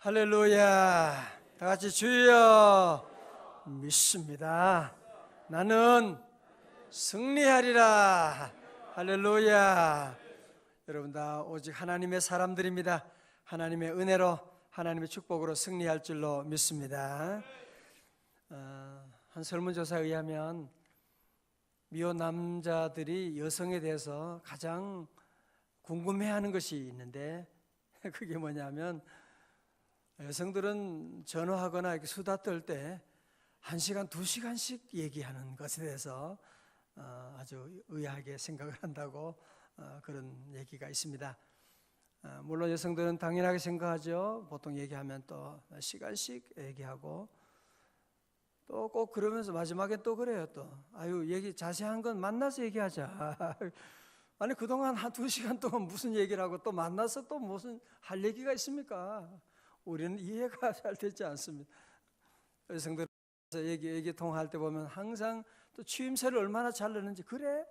할렐루야. 다 같이 주여 믿습니다. 나는 승리하리라. 할렐루야. 여러분 다 오직 하나님의 사람들입니다. 하나님의 은혜로, 하나님의 축복으로 승리할 줄로 믿습니다. 한 설문조사에 의하면 미혼 남자들이 여성에 대해서 가장 궁금해하는 것이 있는데, 그게 뭐냐면 여성들은 전화하거나 이렇게 수다 떨 때 1시간, 2시간씩 얘기하는 것에 대해서 아주 의아하게 생각을 한다고 그런 얘기가 있습니다. 물론 여성들은 당연하게 생각하죠. 보통 얘기하면 또 시간씩 얘기하고, 또 꼭 그러면서 마지막에 또 그래요. 또 얘기 자세한 건 만나서 얘기하자. 아니 그동안 한 2시간 동안 무슨 얘기를 하고 또 만나서 또 무슨 할 얘기가 있습니까? 우리는 이해가 잘 되지 않습니다. 여성들 얘기 통화할 때 보면 항상 또 취임새를 얼마나 잘 넣는지, 그래?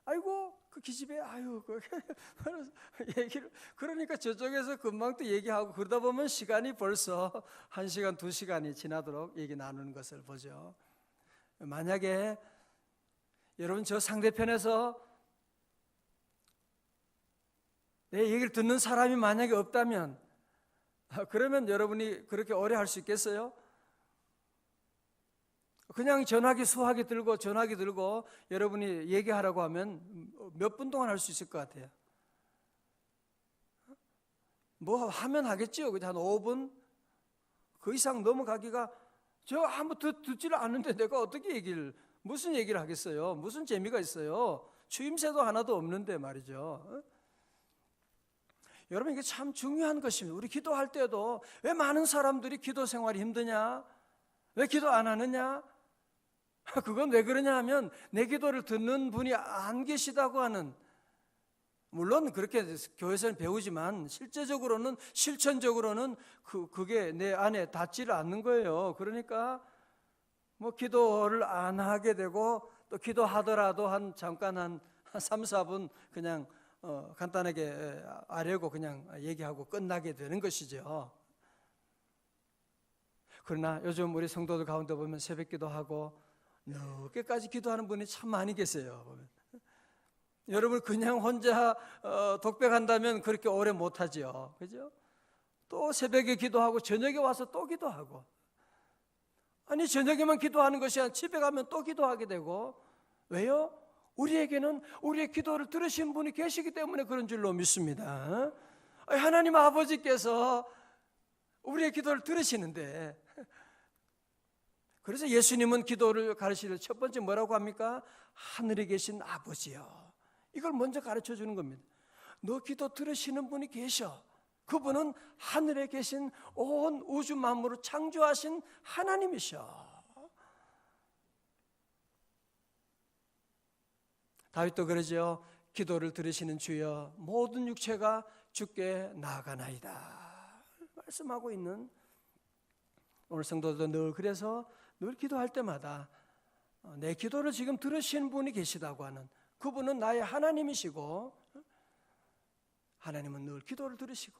아이고 그 기집애, 얘기를, 그러니까 저쪽에서 금방 또 얘기하고, 그러다 보면 시간이 벌써 1시간, 2시간이 지나도록 얘기 나누는 것을 보죠. 만약에 여러분 저 상대편에서 내 얘기를 듣는 사람이 만약에 없다면, 그러면 여러분이 그렇게 오래 할 수 있겠어요? 그냥 전화기 수화기 들고 전화기 들고 여러분이 얘기하라고 하면 몇 분 동안 할 수 있을 것 같아요? 뭐 하면 하겠지요. 그냥 한 5분? 그 이상 넘어가기가, 저 아무도 듣지를 않는데 내가 어떻게 무슨 얘기를 하겠어요? 무슨 재미가 있어요? 추임새도 하나도 없는데 말이죠. 여러분 이게 참 중요한 것입니다. 우리 기도할 때도 왜 많은 사람들이 기도 생활이 힘드냐? 왜 기도 안 하느냐? 그건 왜 그러냐 하면 내 기도를 듣는 분이 안 계시다고 하는, 물론 그렇게 교회에서는 배우지만 실제적으로는, 실천적으로는 그게 내 안에 닿지를 않는 거예요. 그러니까 뭐 기도를 안 하게 되고, 또 기도하더라도 잠깐 한 3, 4분 그냥 간단하게 아뢰고 그냥 얘기하고 끝나게 되는 것이죠. 그러나 요즘 우리 성도들 가운데 보면 새벽 기도하고 늦게까지 기도하는 분이 참 많이 계세요. 보면. 여러분 그냥 혼자 독백한다면 그렇게 오래 못하죠. 그죠? 또 새벽에 기도하고 저녁에 와서 또 기도하고, 아니 저녁에만 기도하는 것이 아니라 집에 가면 또 기도하게 되고. 왜요? 우리에게는 우리의 기도를 들으신 분이 계시기 때문에 그런 줄로 믿습니다. 하나님 아버지께서 우리의 기도를 들으시는데, 그래서 예수님은 기도를 가르치실 때 첫 번째 뭐라고 합니까? 하늘에 계신 아버지요. 이걸 먼저 가르쳐 주는 겁니다. 너 기도 들으시는 분이 계셔. 그분은 하늘에 계신 온 우주 만물을 창조하신 하나님이셔. 다윗도 그러죠. 기도를 들으시는 주여 모든 육체가 주께 나아가나이다 말씀하고 있는, 오늘 성도들도 늘 그래서 늘 기도할 때마다 내 기도를 지금 들으시는 분이 계시다고 하는, 그분은 나의 하나님이시고, 하나님은 늘 기도를 들으시고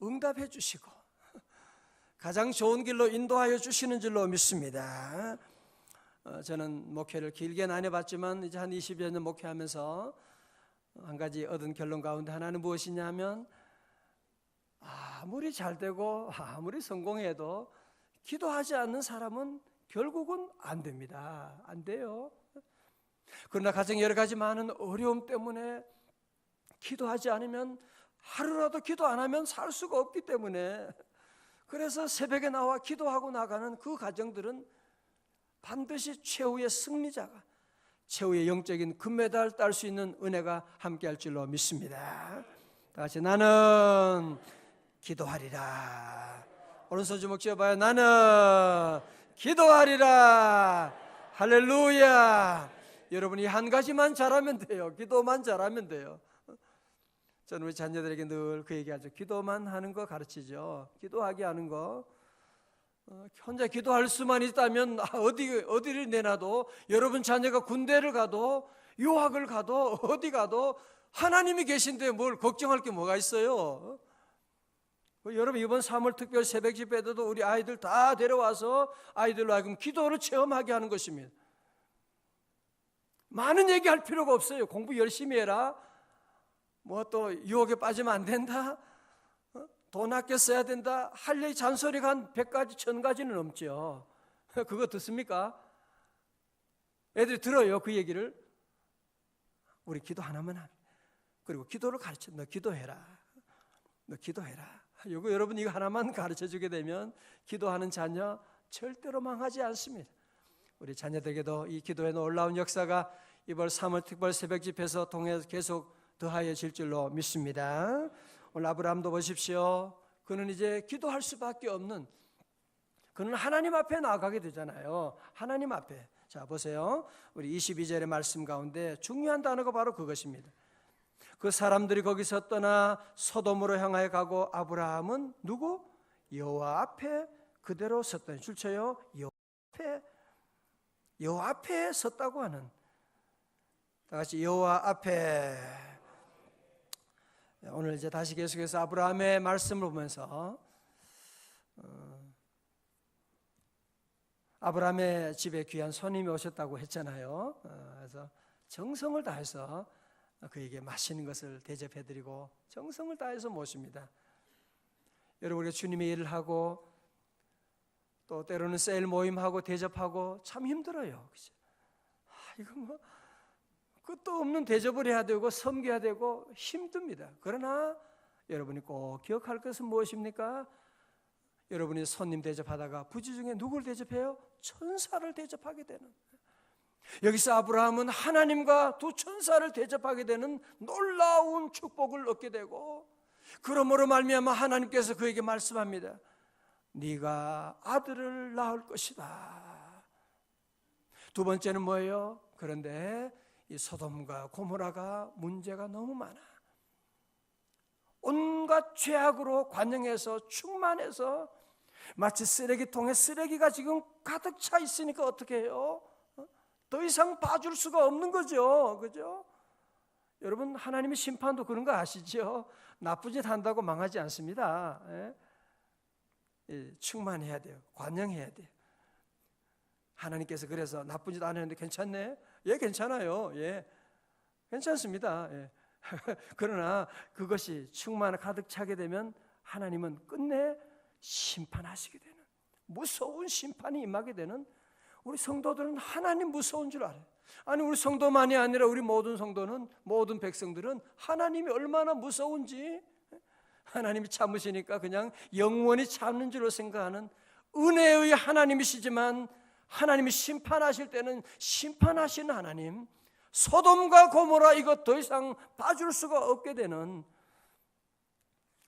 응답해 주시고 가장 좋은 길로 인도하여 주시는 줄로 믿습니다. 저는 목회를 길게는 안 해봤지만 이제 한 20여 년 목회하면서 한 가지 얻은 결론 가운데 하나는 무엇이냐 하면, 아무리 잘 되고 아무리 성공해도 기도하지 않는 사람은 결국은 안 됩니다. 안 돼요. 그러나 가정 여러 가지 많은 어려움 때문에 기도하지 않으면, 하루라도 기도 안 하면 살 수가 없기 때문에, 그래서 새벽에 나와 기도하고 나가는 그 가정들은 반드시 최후의 승리자가, 최후의 영적인 금메달 딸 수 있는 은혜가 함께할 줄로 믿습니다. 다시 나는 기도하리라. 오른손 주먹 쥐어봐요. 나는 기도하리라. 할렐루야. 여러분이 한 가지만 잘하면 돼요. 기도만 잘하면 돼요. 저는 우리 자녀들에게 늘 그 얘기하죠. 기도만 하는 거 가르치죠. 기도하게 하는 거. 혼자 기도할 수만 있다면 어디를 내놔도, 여러분 자녀가 군대를 가도 유학을 가도 어디 가도 하나님이 계신데 뭘 걱정할 게 뭐가 있어요? 여러분 이번 3월 특별 새벽 집회 때도 우리 아이들 다 데려와서 아이들로 하여금 기도를 체험하게 하는 것입니다. 많은 얘기할 필요가 없어요. 공부 열심히 해라. 뭐 또 유혹에 빠지면 안 된다. 돈 아껴 써야 된다. 할 얘기 잔소리가 한 100가지 1000가지는 넘죠. 그거 듣습니까? 애들이 들어요 그 얘기를. 우리 기도 하나만 하면, 그리고 기도를 가르쳐. 너 기도해라. 너 기도해라. 이거 여러분 이거 하나만 가르쳐 주게 되면 기도하는 자녀 절대로 망하지 않습니다. 우리 자녀들에게도 이 기도의 놀라운 역사가 이번 3월 특별 새벽 집회에서 통해서 계속 더하여질 줄로 믿습니다. 오늘 아브라함도 보십시오. 그는 이제 기도할 수밖에 없는, 그는 하나님 앞에 나가게 되잖아요. 하나님 앞에. 자 보세요. 우리 22절의 말씀 가운데 중요한 단어가 바로 그것입니다. 그 사람들이 거기서 떠나 소돔으로 향하여 가고 아브라함은 누구? 여호와 앞에 그대로 섰더니, 줄 쳐요. 여호와 앞에 섰다고 하는, 다 같이 여호와 앞에. 오늘 이제 다시 계속해서 아브라함의 말씀을 보면서 아브라함의 집에 귀한 손님이 오셨다고 했잖아요. 그래서 정성을 다해서 그에게 맛있는 것을 대접해드리고 정성을 다해서 모십니다. 여러분 우리가 주님의 일을 하고 또 때로는 세일 모임하고 대접하고 참 힘들어요. 그죠? 이거 뭐 끝도 없는 대접을 해야 되고 섬겨야 되고 힘듭니다. 그러나 여러분이 꼭 기억할 것은 무엇입니까? 여러분이 손님 대접하다가 부지 중에 누굴 대접해요? 천사를 대접하게 되는. 여기서 아브라함은 하나님과 두 천사를 대접하게 되는 놀라운 축복을 얻게 되고, 그러므로 말미암아 하나님께서 그에게 말씀합니다. 네가 아들을 낳을 것이다. 두 번째는 뭐예요? 그런데 이 소돔과 고모라가 문제가 너무 많아. 온갖 죄악으로 관영해서 충만해서 마치 쓰레기통에 쓰레기가 지금 가득 차 있으니까 어떻게 해요? 더 이상 봐줄 수가 없는 거죠. 그죠? 여러분 하나님의 심판도 그런 거 아시죠? 나쁜 짓 한다고 망하지 않습니다. 충만해야 돼요. 관영해야 돼요. 하나님께서 그래서 나쁜 짓 안 했는데 괜찮네? 예, 괜찮아요. 예, 괜찮습니다. 예. 그러나 그것이 충만 가득 차게 되면 하나님은 끝내 심판하시게 되는, 무서운 심판이 임하게 되는. 우리 성도들은 하나님 무서운 줄 알아요. 아니 우리 성도만이 아니라 우리 모든 성도는, 모든 백성들은 하나님이 얼마나 무서운지, 하나님이 참으시니까 그냥 영원히 참는 줄로 생각하는 은혜의 하나님이시지만 하나님이 심판하실 때는 심판하시는 하나님, 소돔과 고모라 이것 더 이상 봐줄 수가 없게 되는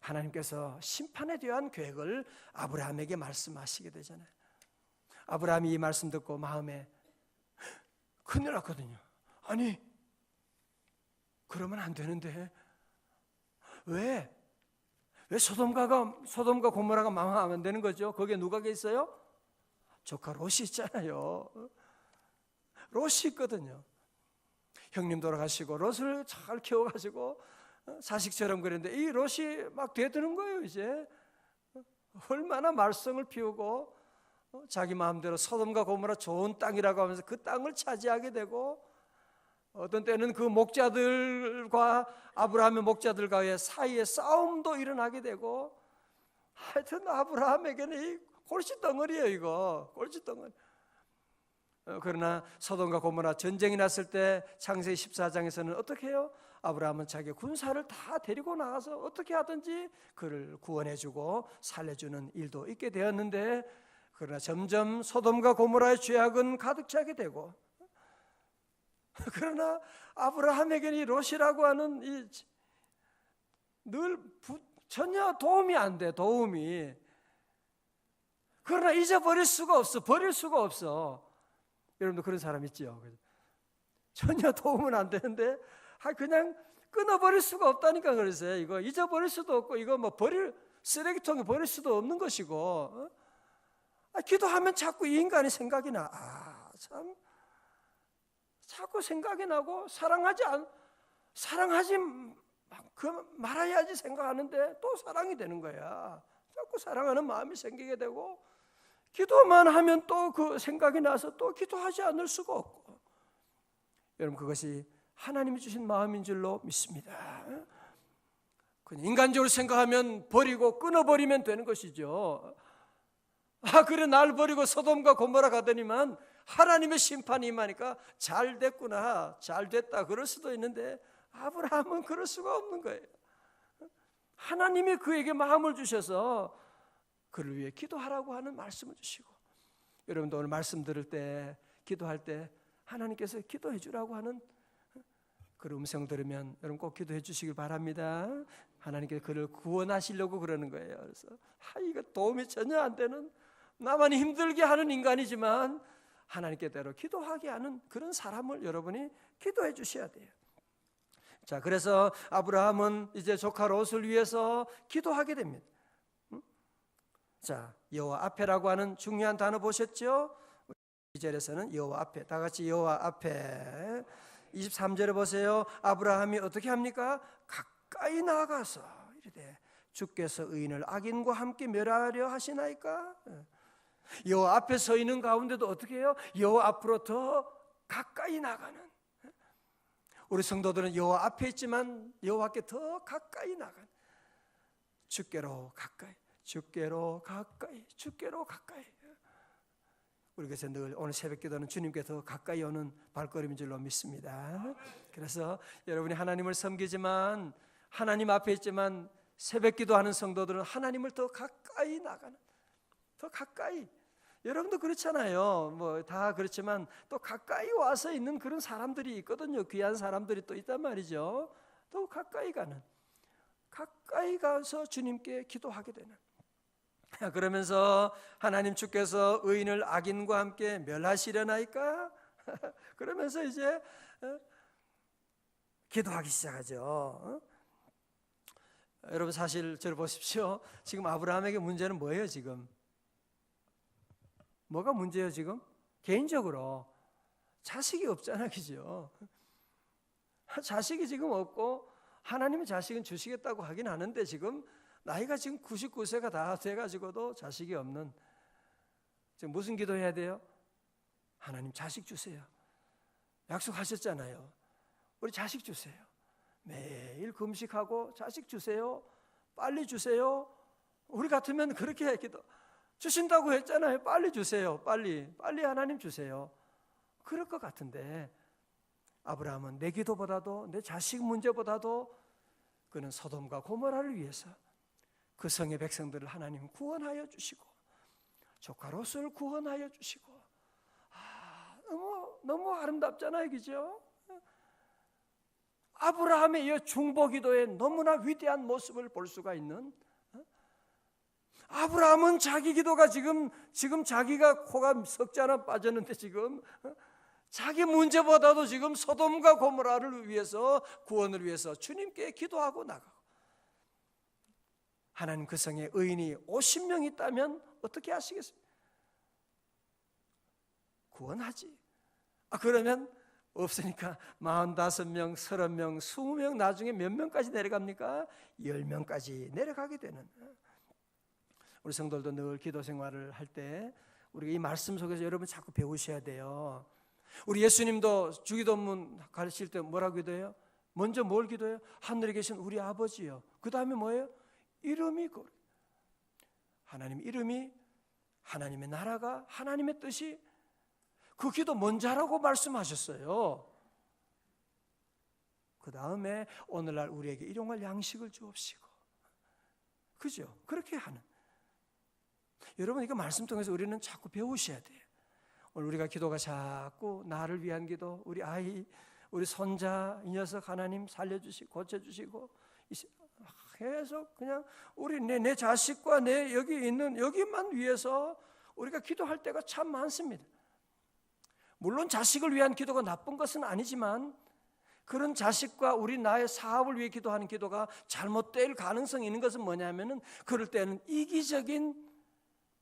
하나님께서 심판에 대한 계획을 아브라함에게 말씀하시게 되잖아요. 아브라함이 이 말씀 듣고 마음에 큰일 났거든요. 아니 그러면 안 되는데 왜 소돔과 고모라가 망하면 안 되는 거죠? 거기에 누가 있어요? 조카 롯이 있잖아요. 롯이 있거든요. 형님 돌아가시고 롯을 잘 키워가지고 자식처럼 그랬는데 이 롯이 막 되드는 거예요. 이제 얼마나 말썽을 피우고 자기 마음대로 소돔과 고모라 좋은 땅이라고 하면서 그 땅을 차지하게 되고, 어떤 때는 그 목자들과 아브라함의 목자들과의 사이에 싸움도 일어나게 되고, 하여튼 아브라함에게는 이 골칫덩어리예요. 이거 골칫덩어리. 그러나 소돔과 고모라 전쟁이 났을 때 창세기 14장에서는 어떻게 해요? 아브라함은 자기 군사를 다 데리고 나가서 어떻게 하든지 그를 구원해주고 살려주는 일도 있게 되었는데, 그러나 점점 소돔과 고모라의 죄악은 가득 차게 되고, 그러나 아브라함에게는 이 롯이라고 하는 전혀 도움이 안 돼. 도움이. 그러나 잊어버릴 수가 없어. 버릴 수가 없어. 여러분도 그런 사람 있죠? 전혀 도움은 안 되는데 그냥 끊어버릴 수가 없다니까. 그러세요. 이거 잊어버릴 수도 없고 이거 뭐 쓰레기통에 버릴 수도 없는 것이고, 기도하면 자꾸 이 인간의 생각이 나. 참 자꾸 생각이 나고 사랑하지 그 말아야지 생각하는데 또 사랑이 되는 거야. 자꾸 사랑하는 마음이 생기게 되고 기도만 하면 또 그 생각이 나서 또 기도하지 않을 수가 없고, 여러분 그것이 하나님이 주신 마음인 줄로 믿습니다. 그냥 인간적으로 생각하면 버리고 끊어버리면 되는 것이죠. 그래 날 버리고 소돔과 고모라 가더니만 하나님의 심판이 임하니까 잘 됐구나, 잘 됐다 그럴 수도 있는데 아브라함은 그럴 수가 없는 거예요. 하나님이 그에게 마음을 주셔서 그를 위해 기도하라고 하는 말씀을 주시고, 여러분도 오늘 말씀 들을 때 기도할 때 하나님께서 기도해 주라고 하는 그 음성 들으면 여러분 꼭 기도해 주시길 바랍니다. 하나님께 그를 구원하시려고 그러는 거예요. 그래서 이거 도움이 전혀 안 되는, 나만 힘들게 하는 인간이지만 하나님께대로 기도하게 하는 그런 사람을 여러분이 기도해 주셔야 돼요. 자, 그래서 아브라함은 이제 조카 롯을 위해서 기도하게 됩니다. 자, 여호와 앞에라고 하는 중요한 단어 보셨죠? 2절에서는 여호와 앞에, 다 같이 여호와 앞에. 23절에 보세요. 아브라함이 어떻게 합니까? 가까이 나가서 이르되 주께서 의인을 악인과 함께 멸하려 하시나이까? 여호와 앞에 서 있는 가운데도 어떻게 해요? 여호와 앞으로 더 가까이 나가는, 우리 성도들은 여호와 앞에 있지만 여호와께 더 가까이 나가는, 주께로 가까이, 주께로 가까이, 주께로 가까이. 우리 그래서 늘 오늘 새벽 기도는 주님께 더 가까이 오는 발걸음인 줄로 믿습니다. 그래서 여러분이 하나님을 섬기지만, 하나님 앞에 있지만 새벽 기도하는 성도들은 하나님을 더 가까이 나가는, 더 가까이. 여러분도 그렇잖아요. 뭐 다 그렇지만 또 가까이 와서 있는 그런 사람들이 있거든요. 귀한 사람들이 또 있단 말이죠. 더 가까이 가는, 가까이 가서 주님께 기도하게 되는. 그러면서 하나님 주께서 의인을 악인과 함께 멸하시려나이까? 그러면서 이제 기도하기 시작하죠. 여러분 사실 저를 보십시오. 지금 아브라함에게 문제는 뭐예요? 지금 뭐가 문제예요? 지금 개인적으로 자식이 없잖아, 그죠? 자식이 지금 없고 하나님은 자식은 주시겠다고 하긴 하는데 지금 나이가 지금 99세가 다 돼가지고도 자식이 없는, 지금 무슨 기도해야 돼요? 하나님 자식 주세요. 약속하셨잖아요. 우리 자식 주세요. 매일 금식하고 자식 주세요. 빨리 주세요. 우리 같으면 그렇게 기도 주신다고 했잖아요. 빨리 주세요. 빨리 하나님 주세요. 그럴 것 같은데 아브라함은 내 기도보다도 내 자식 문제보다도 그는 소돔과 고모라를 위해서 그 성의 백성들을 하나님 구원하여 주시고 조카 롯을 구원하여 주시고, 너무 아름답잖아요, 그죠? 아브라함의 이 중보기도에 너무나 위대한 모습을 볼 수가 있는, 아브라함은 자기 기도가 지금 자기가 코가 석자 하나 빠졌는데 지금 자기 문제보다도 지금 소돔과 고모라를 위해서, 구원을 위해서 주님께 기도하고 나가고, 하나님 그 성에 의인이 50명 있다면 어떻게 하시겠습니까? 구원하지. 그러면 없으니까 45명, 30명, 20명, 나중에 몇 명까지 내려갑니까? 10명까지 내려가게 되는. 우리 성도들도 늘 기도 생활을 할 때 우리가 이 말씀 속에서 여러분 자꾸 배우셔야 돼요. 우리 예수님도 주기도문 가르칠 때 뭐라고 기도해요? 먼저 뭘 기도해요? 하늘에 계신 우리 아버지요. 그 다음에 뭐예요? 이름이 거룩. 하나님 이름이, 하나님의 나라가, 하나님의 뜻이, 그 기도 먼저 하라고 말씀하셨어요. 그 다음에 오늘날 우리에게 일용할 양식을 주옵시고, 그죠? 그렇게 하는. 여러분 이거 말씀 통해서 우리는 자꾸 배우셔야 돼요. 오늘 우리가 기도가 자꾸 나를 위한 기도, 우리 아이, 우리 손자, 이 녀석 하나님 살려주시고 고쳐주시고, 계속 그냥 우리 내 자식과 내 여기 있는 여기만 위해서 우리가 기도할 때가 참 많습니다. 물론 자식을 위한 기도가 나쁜 것은 아니지만 그런 자식과 우리 나의 사업을 위해 기도하는 기도가 잘못될 가능성이 있는 것은 뭐냐면은 그럴 때는 이기적인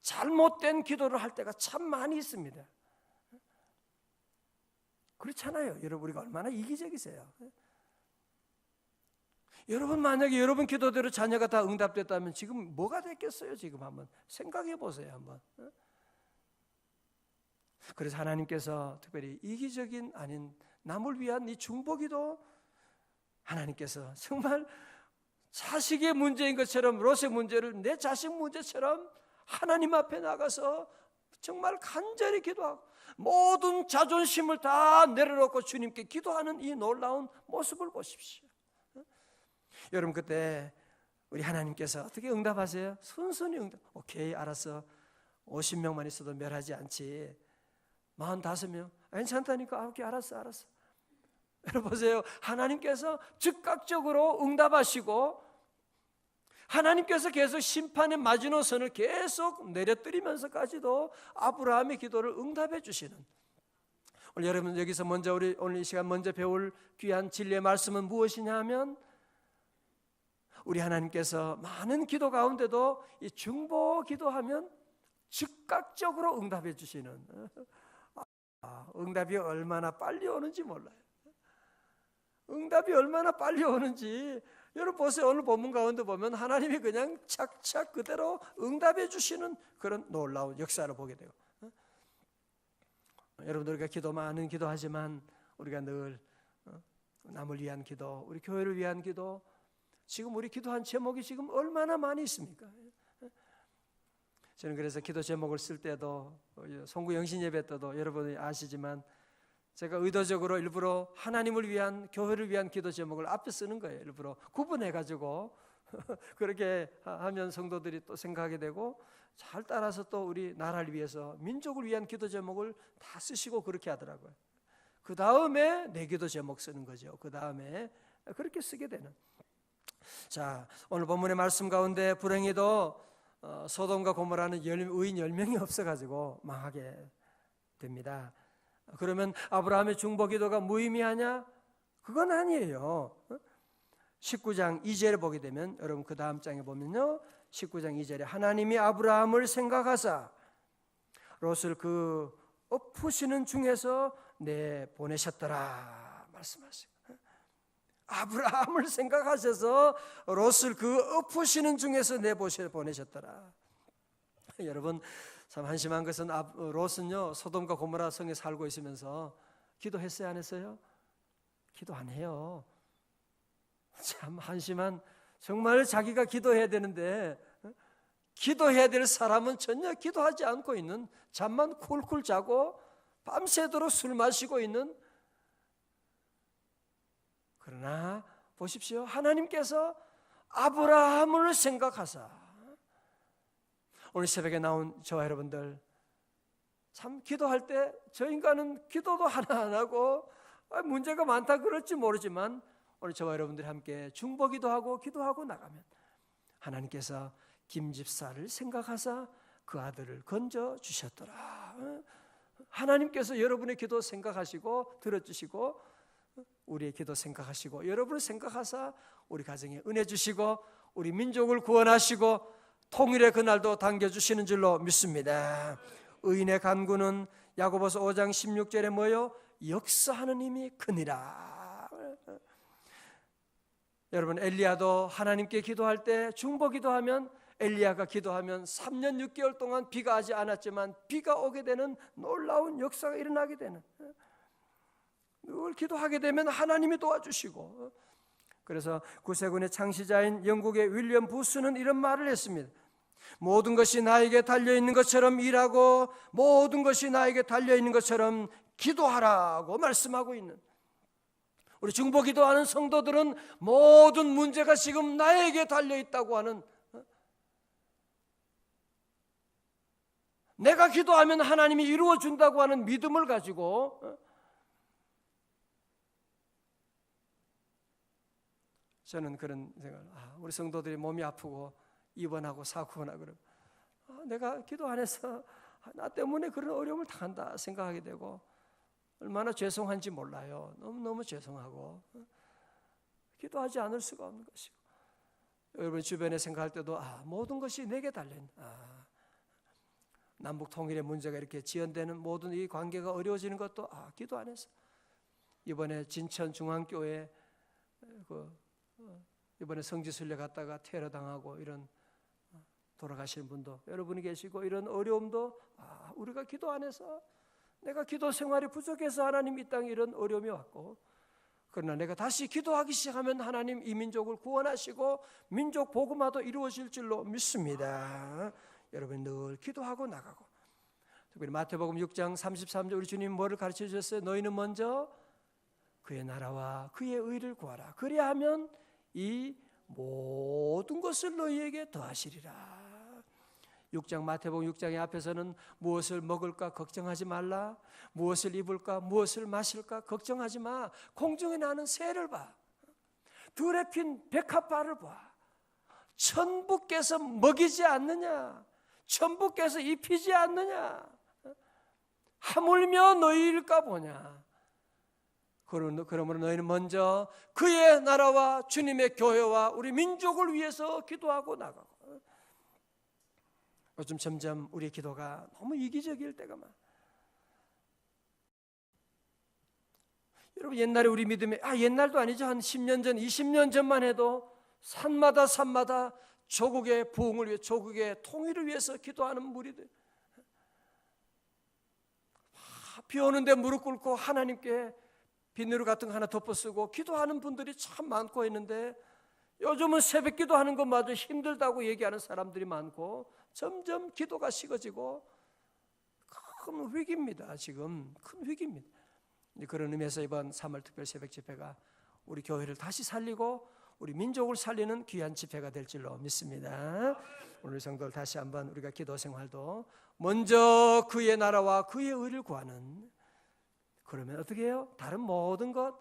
잘못된 기도를 할 때가 참 많이 있습니다. 그렇잖아요. 여러분 우리가 얼마나 이기적이세요. 여러분 만약에 여러분 기도대로 자녀가 다 응답됐다면 지금 뭐가 됐겠어요? 지금 한번 생각해 보세요. 한번. 그래서 하나님께서 특별히 이기적인 아닌 남을 위한 이 중보기도 하나님께서 정말 자식의 문제인 것처럼 롯의 문제를 내 자식 문제처럼 하나님 앞에 나가서 정말 간절히 기도하고 모든 자존심을 다 내려놓고 주님께 기도하는 이 놀라운 모습을 보십시오. 여러분 그때 우리 하나님께서 어떻게 응답하세요? 순순히 응답. 오케이 알았어. 50명만 있어도 멸하지 않지. 45명 괜찮다니까. 오케이 알았어. 여러분 보세요. 하나님께서 즉각적으로 응답하시고 하나님께서 계속 심판의 마지노선을 계속 내려뜨리면서까지도 아브라함의 기도를 응답해 주시는, 오늘 여러분 여기서 먼저 우리 오늘 이 시간 먼저 배울 귀한 진리의 말씀은 무엇이냐 하면 우리 하나님께서 많은 기도 가운데도 이 중보 기도하면 즉각적으로 응답해 주시는, 응답이 얼마나 빨리 오는지 몰라요. 응답이 얼마나 빨리 오는지 여러분 보세요. 오늘 본문 가운데 보면 하나님이 그냥 착착 그대로 응답해 주시는 그런 놀라운 역사를 보게 돼요. 여러분들 우리가 많은 기도하지만 우리가 늘 남을 위한 기도, 우리 교회를 위한 기도, 지금 우리 기도한 제목이 지금 얼마나 많이 있습니까? 저는 그래서 기도 제목을 쓸 때도 송구 영신 예배 때도 여러분이 아시지만 제가 의도적으로 일부러 하나님을 위한 교회를 위한 기도 제목을 앞에 쓰는 거예요. 일부러 구분해가지고 그렇게 하면 성도들이 또 생각하게 되고 잘 따라서 또 우리 나라를 위해서 민족을 위한 기도 제목을 다 쓰시고 그렇게 하더라고요. 그 다음에 내 기도 제목 쓰는 거죠. 그 다음에 그렇게 쓰게 되는. 자, 오늘 본문의 말씀 가운데 불행히도 소돔과 고모라는 의인 10명이 없어가지고 망하게 됩니다. 그러면 아브라함의 중보기도가 무의미하냐? 그건 아니에요. 19장 2절에 보게 되면 여러분 그 다음 장에 보면요 19장 2절에 하나님이 아브라함을 생각하사 롯을 그 엎으시는 중에서 내보내셨더라 말씀하시고, 아브라함을 생각하셔서 롯을 그 엎으시는 중에서 내보내셨더라. 여러분 참 한심한 것은 롯은요 소돔과 고모라 성에 살고 있으면서 기도했어요 안 했어요? 기도 안 해요. 참 한심한, 정말 자기가 기도해야 되는데 기도해야 될 사람은 전혀 기도하지 않고 있는, 잠만 쿨쿨 자고 밤새도록 술 마시고 있는. 그러나 보십시오, 하나님께서 아브라함을 생각하사 오늘 새벽에 나온 저와 여러분들 참 기도할 때 저 인간은 기도도 하나 안 하고 문제가 많다 그럴지 모르지만 오늘 저와 여러분들이 함께 중보기도하고 기도하고 나가면 하나님께서 김집사를 생각하사 그 아들을 건져 주셨더라. 하나님께서 여러분의 기도 생각하시고 들어주시고 우리의 기도 생각하시고 여러분을 생각하사 우리 가정에 은혜 주시고 우리 민족을 구원하시고 통일의 그날도 당겨주시는 줄로 믿습니다. 의인의 간구는 야고보서 5장 16절에 뭐요? 역사하는 힘이 크니라. 여러분 엘리야도 하나님께 기도할 때 중보 기도하면 엘리야가 기도하면 3년 6개월 동안 비가 하지 않았지만 비가 오게 되는 놀라운 역사가 일어나게 되는, 늘 기도하게 되면 하나님이 도와주시고. 그래서 구세군의 창시자인 영국의 윌리엄 부스는 이런 말을 했습니다. 모든 것이 나에게 달려있는 것처럼 일하고 모든 것이 나에게 달려있는 것처럼 기도하라고 말씀하고 있는, 우리 중보 기도하는 성도들은 모든 문제가 지금 나에게 달려있다고 하는, 내가 기도하면 하나님이 이루어준다고 하는 믿음을 가지고 저는 그런 생각을, 우리 성도들이 몸이 아프고 입원하고 사고나 그러면 내가 기도 안 해서 나 때문에 그런 어려움을 당한다 생각하게 되고 얼마나 죄송한지 몰라요. 너무너무 죄송하고 기도하지 않을 수가 없는 것이고, 여러분 주변에 생각할 때도 모든 것이 내게 달려있다. 남북 통일의 문제가 이렇게 지연되는 모든 이 관계가 어려워지는 것도 기도 안 해서. 이번에 진천 중앙교회 이번에 성지순례 갔다가 테러 당하고 이런 돌아가시는 분도 여러분이 계시고, 이런 어려움도 우리가 기도 안 해서, 내가 기도 생활이 부족해서 하나님 이 땅에 이런 어려움이 왔고, 그러나 내가 다시 기도하기 시작하면 하나님 이 민족을 구원하시고 민족 복음화도 이루어질 줄로 믿습니다. 여러분 늘 기도하고 나가고, 특별히 마태복음 6장 33절 우리 주님 뭐를 가르쳐 주셨어요? 너희는 먼저 그의 나라와 그의 의를 구하라. 그래야 하면 이 모든 것을 너희에게 더하시리라. 6장 마태복음 6장의 앞에서는 무엇을 먹을까 걱정하지 말라, 무엇을 입을까 무엇을 마실까 걱정하지 마, 공중에 나는 새를 봐, 들에 핀 백합화를 봐, 천부께서 먹이지 않느냐, 천부께서 입히지 않느냐, 하물며 너희일까 보냐. 그러므로 너희는 먼저 그의 나라와 주님의 교회와 우리 민족을 위해서 기도하고 나가고. 요즘 점점 우리 기도가 너무 이기적일 때가 많아. 여러분 옛날에 우리 믿음에, 옛날도 아니죠, 한 10년 전 20년 전만 해도 산마다 조국의 부흥을 위해, 조국의 통일을 위해서 기도하는 무리들, 비 오는데 무릎 꿇고 하나님께 비누를 같은 거 하나 덮어쓰고 기도하는 분들이 참 많고 했는데, 요즘은 새벽 기도하는 것마저 힘들다고 얘기하는 사람들이 많고, 점점 기도가 식어지고 큰 위기입니다. 지금 큰 위기입니다. 그런 의미에서 이번 3월 특별 새벽 집회가 우리 교회를 다시 살리고 우리 민족을 살리는 귀한 집회가 될 줄로 믿습니다. 오늘 성도들 다시 한번 우리가 기도 생활도 먼저 그의 나라와 그의 의를 구하는, 그러면 어떻게 해요? 다른 모든 것,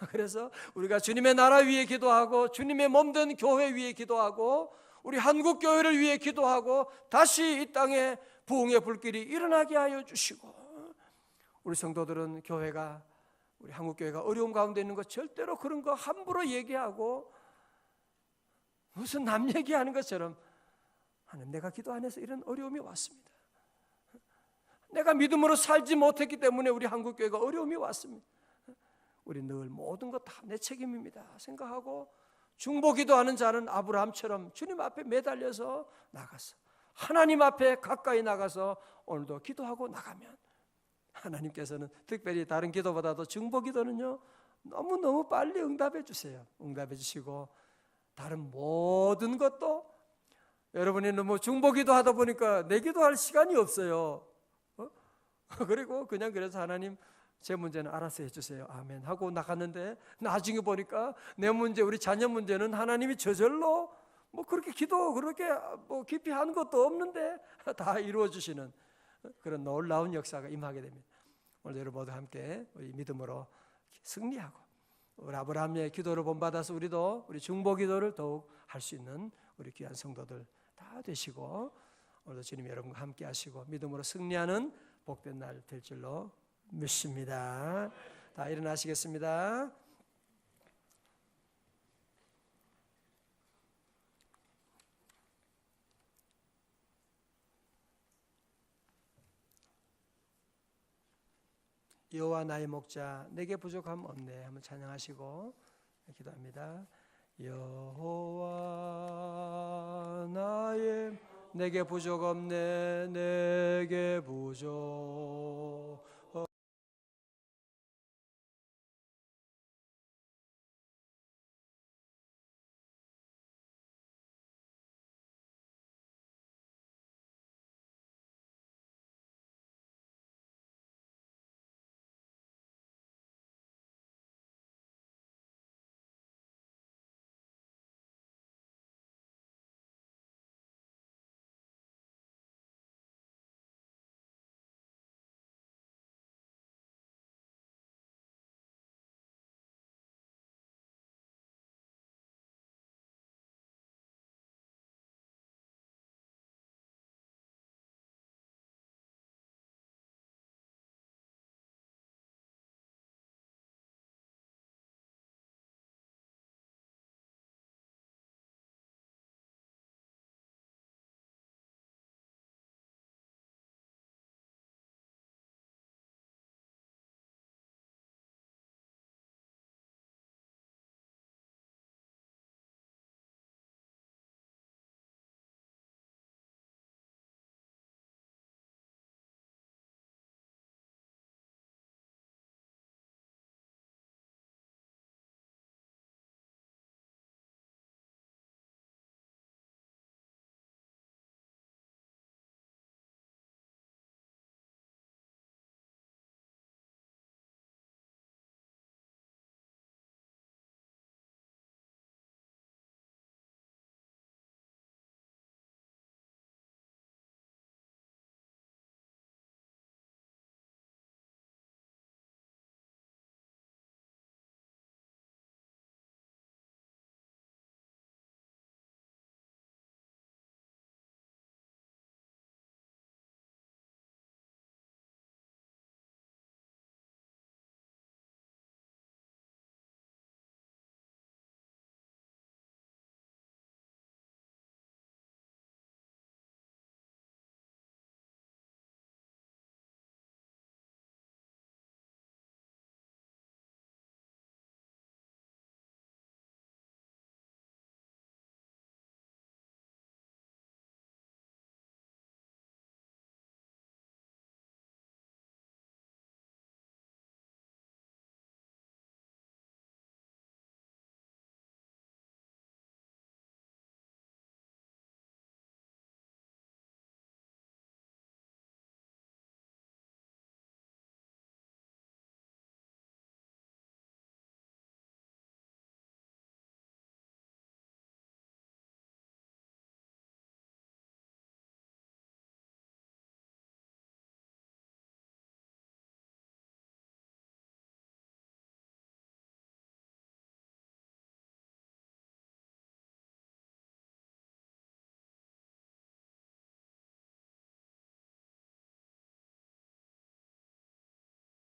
그래서 우리가 주님의 나라 위에 기도하고 주님의 몸된 교회 위에 기도하고 우리 한국 교회를 위해 기도하고 다시 이 땅에 부흥의 불길이 일어나게 하여 주시고, 우리 성도들은 교회가, 우리 한국 교회가 어려움 가운데 있는 거 절대로 그런 거 함부로 얘기하고 무슨 남 얘기하는 것처럼, 하나님 내가 기도 안 해서 이런 어려움이 왔습니다. 내가 믿음으로 살지 못했기 때문에 우리 한국 교회가 어려움이 왔습니다. 우리 늘 모든 것 다 내 책임입니다 생각하고, 중보기도하는 자는 아브라함처럼 주님 앞에 매달려서 나가서 하나님 앞에 가까이 나가서 오늘도 기도하고 나가면, 하나님께서는 특별히 다른 기도보다도 중보기도는요 너무너무 빨리 응답해 주세요. 응답해 주시고, 다른 모든 것도, 여러분이 너무 중보기도 하다 보니까 내 기도할 시간이 없어요. 그리고 그냥 그래서 하나님 제 문제는 알아서 해주세요 아멘 하고 나갔는데, 나중에 보니까 내 문제, 우리 자녀 문제는 하나님이 저절로 그렇게 기도 그렇게 깊이 한 것도 없는데 다 이루어 주시는 그런 놀라운 역사가 임하게 됩니다. 오늘 여러분 모두 함께 우리 믿음으로 승리하고, 우리 아브라함의 기도를 본받아서 우리도 우리 중보 기도를 더욱 할 수 있는 우리 귀한 성도들 다 되시고, 오늘도 주님 여러분과 함께 하시고 믿음으로 승리하는 복된 날 될 줄로 믿습니다. 다 일어나시겠습니다. 여호와 나의 목자, 내게 부족함 없네 한번 찬양하시고 기도합니다. 여호와 나의, 내게 부족 없네, 내게 부족